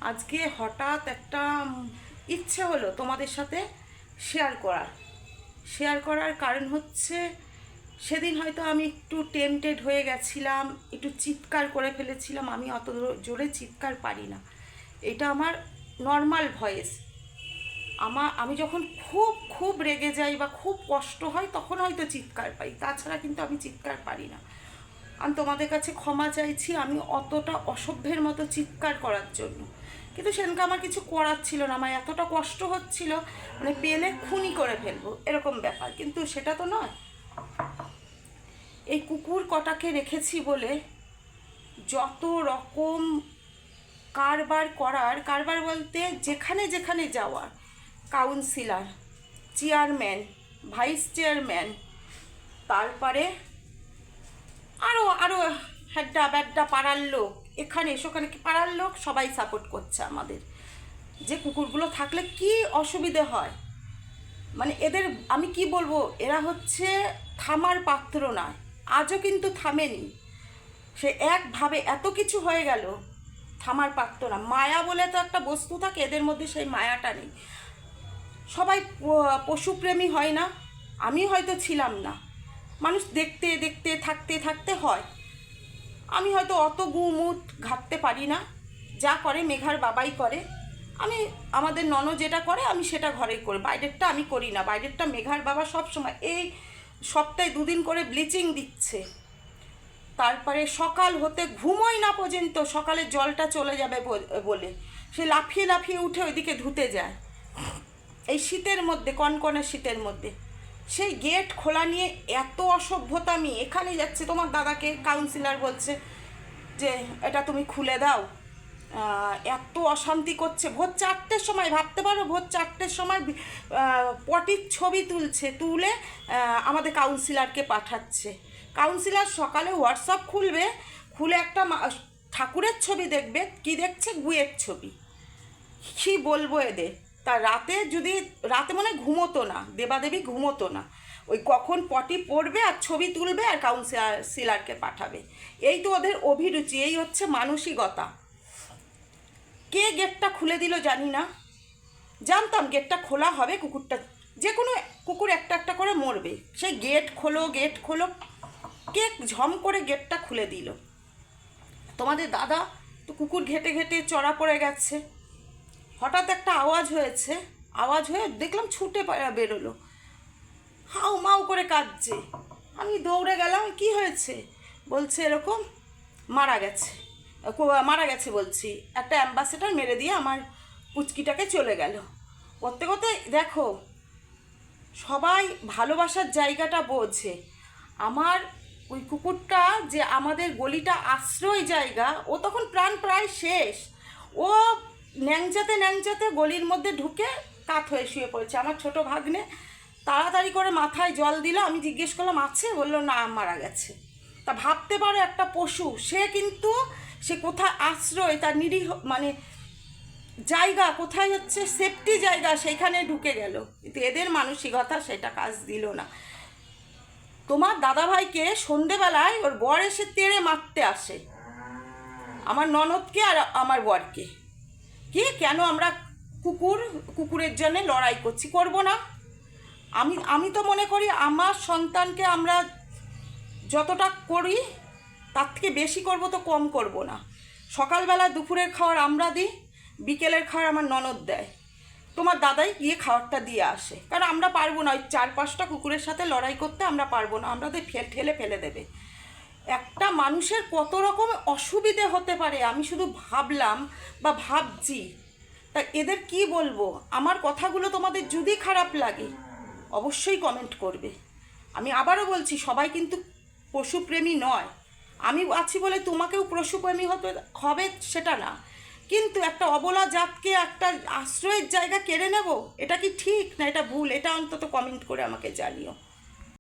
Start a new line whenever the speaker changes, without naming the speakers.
আজকে হঠাৎ একটা ইচ্ছে হলো তোমাদের সাথে শেয়ার করার কারণ হচ্ছে সেদিন হয়তো আমি একটু টেম্পটেড হয়ে গেছিলাম, একটু চিৎকার করে ফেলেছিলাম। আমি অত জোরে চিৎকার পারি না, এটা আমার নর্মাল ভয়েস। আমি যখন খুব খুব রেগে যাই বা খুব কষ্ট হয় তখন হয়তো চিৎকার পাই, তাছাড়া কিন্তু আমি চিৎকার পারি না। আমি তোমাদের কাছে ক্ষমা চাইছি আমি অতটা অসভ্যের মতো চিৎকার করার জন্য। কিন্তু সেদিনকে আমার কিছু করার ছিল না, আমার এতটা কষ্ট হচ্ছিল, মানে পেলে খুনই করে ফেলবো এরকম ব্যাপার, কিন্তু সেটা তো নয়। এই কুকুর কটাকে রেখেছি বলে যত রকম কারবার বলতে যেখানে যেখানে যাওয়ার, কাউন্সিলর, চেয়ারম্যান, ভাইস চেয়ারম্যান, তারপরে আরও আরও হ্যাড্ডা ব্যাড্ডা পাড়ার লোক, এখানে সেখানে পাড়ার লোক সবাই সাপোর্ট করছে আমাদের, যে কুকুরগুলো থাকলে কি অসুবিধে হয়। মানে এদের আমি কি বলবো, এরা হচ্ছে থামার পাত্র নয়, আজও কিন্তু থামেনি। সে একভাবে এত কিছু হয়ে গেল, থামার পাত্র না। মায়া বলে তো একটা বস্তু থাকে, এদের মধ্যে সেই মায়াটা নেই। সবাই পশুপ্রেমী হয় না, আমি হয়তো ছিলাম না। মানুষ দেখতে দেখতে থাকতে থাকতে হয়। আমি হয়তো অত গুমুট ঘাটতে পারি না, যা করে মেঘার বাবাই করে। আমি আমাদের যেটা করে আমি সেটা ঘরেই করি, বাইরেরটা আমি করি না। বাইরেরটা মেঘার বাবা সব সময়, এই সপ্তাহে 2 দিন করে ব্লিচিং দিচ্ছে। তারপরে সকাল হতে ঘুমোই না পর্যন্ত, সকালে জলটা চলে যাবে বলে সে লাফিয়ে লাফিয়ে উঠে ওইদিকে ধুতে যায়। এই শীতের মধ্যে, কনকনে শীতের মধ্যে সেই গেট খোলা নিয়ে এত অসভ্যতা। আমি এখানে যাচ্ছি, তোমার দাদাকে কাউন্সিলর বলছে যে এটা তুমি খুলে দাও, এত অশান্তি করছে। ভোর 4টের সময়, ভাবতে পারো, ভোর 4টের সময় পটির ছবি তুলে আমাদের কাউন্সিলরকে পাঠাচ্ছে। কাউন্সিলর সকালে হোয়াটসঅ্যাপ খুলে একটা ঠাকুরের ছবি দেখবে, কি দেখছে, গুয়ের ছবি। কী বলবো এদের। তা রাতে মনে ঘুমোতো না, দেবাদেবী ঘুমোতো না, ওই কখন পটি পড়বে আর ছবি তুলবে আর কাউন্সিলরকে পাঠাবে। এই তো ওদের অভিরুচি, এই হচ্ছে মানসিকতা। কে গেটটা খুলে দিল জানি না, জানতাম গেটটা খোলা হবে, কুকুরটা, যে কোনো কুকুর একটা একটা করে মরবে। সেই গেট খোলো, কে ঝম করে গেটটা খুলে দিল। তোমাদের দাদা তো কুকুর ঘেটে ঘেটে চড়া পড়ে গেছে, হঠাৎ একটা আওয়াজ হয়ে দেখলাম ছুটে বেরোলো, হাউ মাউ করে কাঁদছে। আমি দৌড়ে গেলাম, কি হয়েছে? বলছে এরকম মারা গেছে বলছি, একটা অ্যাম্বাসেডর মেরে দিয়ে আমার পুচকিটাকে চলে গেল। করতে করতে দেখো, সবাই ভালোবাসার জায়গাটা বোঝে। আমার ওই কুকুরটা, যে আমাদের গলিটা আশ্রয় জায়গা, ও তখন প্রাণ প্রায় শেষ, ও ন্যাংচাতে গলির মধ্যে ঢুকে কাত হয়ে শুয়ে পড়েছে। আমার ছোট ভাগ্নে তাড়াতাড়ি করে মাথায় জল দিল। আমি জিজ্ঞেস করলাম আছে? বললো না, মারা গেছে। তা ভাবতে পারো, একটা পশু, সে কোথায় আশ্রয়, তার নিরীহ মানে জায়গা কোথায় হচ্ছে সেফটি জায়গা, সেইখানে ঢুকে গেল। কিন্তু এদের মানসিকতা সেটা কাজ দিল না। তোমার দাদাভাইকে সন্ধেবেলায় ওর বর এসে তেড়ে মারতে আসে, আমার ননদকে আর আমার বরকে। কেন আমরা কুকুরের জন্য লড়াই করব না? আমি তো মনে করি আমার সন্তানকে আমরা যতটা করি তার থেকে বেশি করব, তো কম করব না। সকালবেলা দুপুরের খাবার আমরা দিই, বিকেলের খাবার আমার ননদ দেয়, তোমার দাদাই গিয়ে খাবারটা দিয়ে আসে। কারণ আমরা পারবো না ওই 4-5টা কুকুরের সাথে লড়াই করতে, আমরা পারবো না, আমাদের ঠেলে ফেলে দেবে। একটা মানুষের কত রকম অসুবিধে হতে পারে আমি শুধু ভাবলাম বা ভাবছি। তা এদের কি বলবো? আমার কথাগুলো তোমাদের যদি খারাপ লাগে অবশ্যই কমেন্ট করবে। আমি আবারও বলছি, সবাই কিন্তু পশুপ্রেমী নয়। আমি আছি বলে তোমাকেও পশুপ্রেমী হবে সেটা না, কিন্তু একটা অবলা জাতকে একটা আশ্রয়ের জায়গা কেড়ে নেব, এটা কি ঠিক না এটা ভুল? এটা অন্তত কমেন্ট করে আমাকে জানিও।